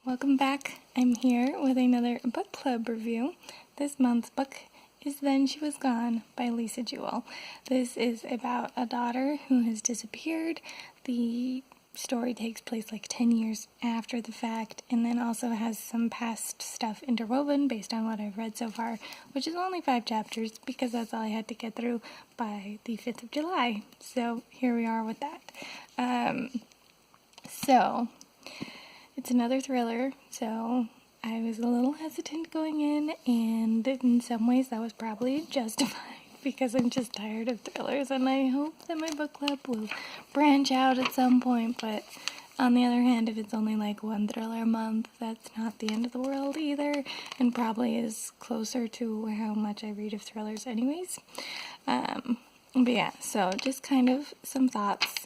welcome back. I'm here with another book club review. This month's book is Then She Was Gone by Lisa Jewell. This is about a daughter who has disappeared. The story takes place like 10 years after the fact, and then also has some past stuff interwoven based on what I've read so far, which is only 5 chapters because that's all I had to get through by the 5th of July. So here we are with that. So it's another thriller, so I was a little hesitant going in, and in some ways that was probably justified because I'm just tired of thrillers, and I hope that my book club will branch out at some point. But on the other hand, if it's only like one thriller a month, that's not the end of the world either, and probably is closer to how much I read of thrillers anyways. But yeah, so just kind of some thoughts.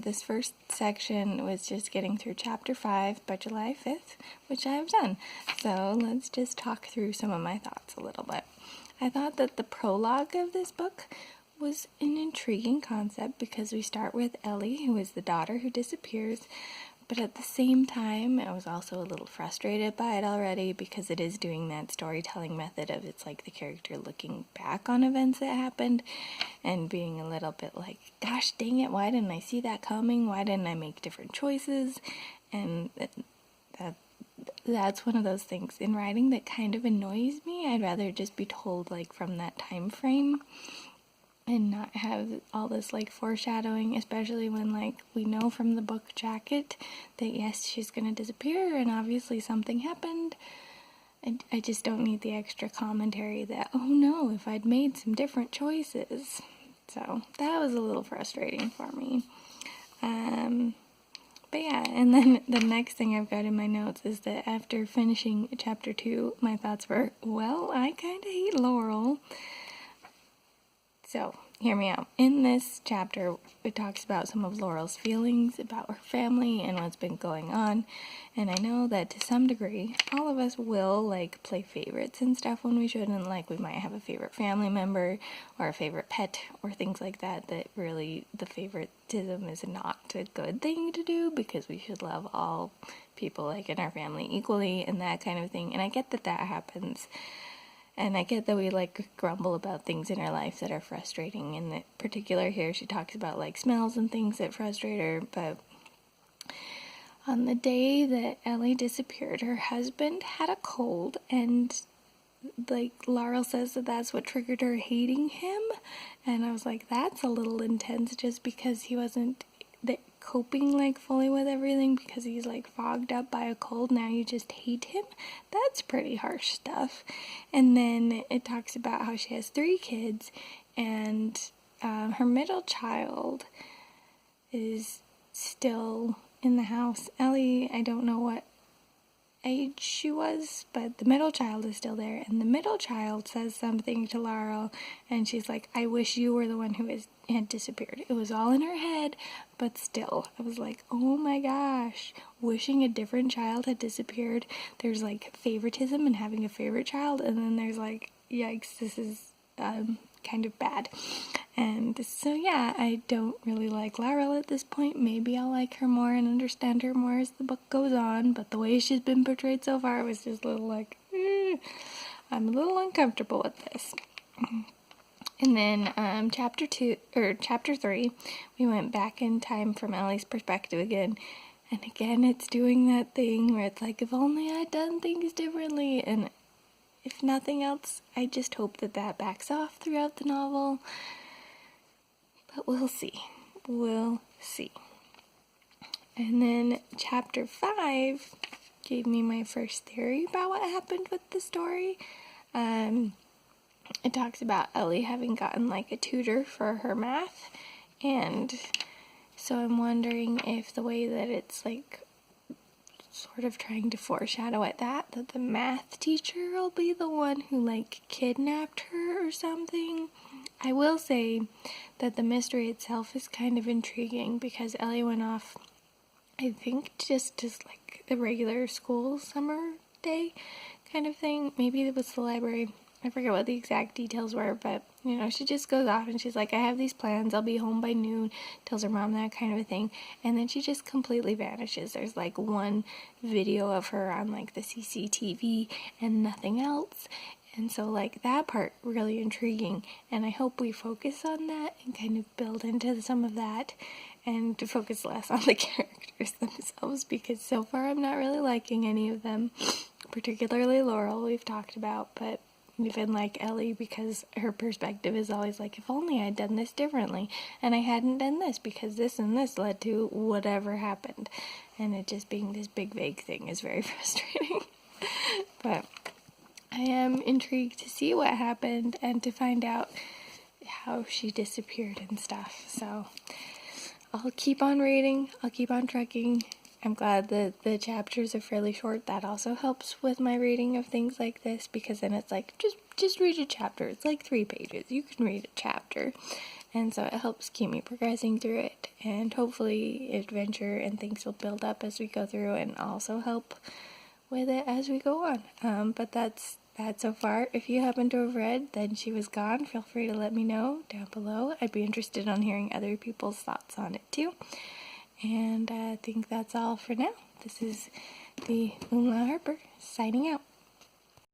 This first section was just getting through chapter 5 by July 5th, which I have done. So let's just talk through some of my thoughts a little bit. I thought that the prologue of this book was an intriguing concept because we start with Ellie, who is the daughter who disappears, but at the same time, I was also a little frustrated by it already because it is doing that storytelling method of it's like the character looking back on events that happened and being a little bit like, gosh dang it, why didn't I see that coming? Why didn't I make different choices? And that's one of those things in writing that kind of annoys me. I'd rather just be told like from that time frame and not have all this like foreshadowing, especially when like we know from the book jacket that yes, she's gonna disappear and obviously something happened. I just don't need the extra commentary that, oh no, if I'd made some different choices. So that was a little frustrating for me. But yeah, and then the next thing I've got in my notes is that after finishing chapter 2, my thoughts were, well, I kind of hate Laurel. So, hear me out. In this chapter, it talks about some of Laurel's feelings about her family and what's been going on. And I know that to some degree, all of us will, like, play favorites and stuff when we shouldn't. Like, we might have a favorite family member or a favorite pet or things like that, that really the favoritism is not a good thing to do because we should love all people, like, in our family equally and that kind of thing. And I get that that happens. And I get that we, like, grumble about things in our life that are frustrating. In particular here, she talks about, like, smells and things that frustrate her. But on the day that Ellie disappeared, her husband had a cold. And, like, Laurel says that that's what triggered her hating him. And I was like, that's a little intense just because he wasn't coping like fully with everything because he's like fogged up by a cold. Now you just hate him. That's pretty harsh stuff. And then it talks about how she has 3 kids and her middle child is still in the house. Ellie, I don't know what age she was, but the middle child is still there, and the middle child says something to Laurel, and she's like, I wish you were the one who had disappeared. It was all in her head, but still, I was like, oh my gosh, wishing a different child had disappeared. There's like favoritism in having a favorite child, and then there's like, yikes, this is kind of bad. And so yeah, I don't really like Laurel at this point. Maybe I'll like her more and understand her more as the book goes on, but the way she's been portrayed so far was just a little like, I'm a little uncomfortable with this. And then chapter 3, we went back in time from Ellie's perspective again. And again, it's doing that thing where it's like, if only I'd done things differently. And if nothing else, I just hope that that backs off throughout the novel. But we'll see. We'll see. And then chapter 5 gave me my first theory about what happened with the story. It talks about Ellie having gotten like a tutor for her math. And so I'm wondering if the way that it's like sort of trying to foreshadow at that the math teacher will be the one who like kidnapped her or something. I will say that the mystery itself is kind of intriguing because Ellie went off, I think, just as like a regular school summer day kind of thing. Maybe it was the library. I forget what the exact details were, but, you know, she just goes off and she's like, I have these plans, I'll be home by noon, tells her mom that kind of a thing, and then she just completely vanishes. There's like one video of her on like the CCTV and nothing else, and so like that part really intriguing, and I hope we focus on that and kind of build into some of that, and to focus less on the characters themselves, because so far I'm not really liking any of them, particularly Laurel, we've talked about, but even like Ellie, because her perspective is always like, if only I'd done this differently, and I hadn't done this because this and this led to whatever happened, and it just being this big vague thing is very frustrating. But I am intrigued to see what happened and to find out how she disappeared and stuff, so I'll keep on reading, I'll keep on trekking. I'm glad that the chapters are fairly short. That also helps with my reading of things like this, because then it's like, just read a chapter. It's like 3 pages. You can read a chapter. And so it helps keep me progressing through it. And hopefully adventure and things will build up as we go through and also help with it as we go on. But that's that so far. If you happen to have read Then She Was Gone, feel free to let me know down below. I'd be interested on hearing other people's thoughts on it too. And I think that's all for now. This is the Umla Harper signing out.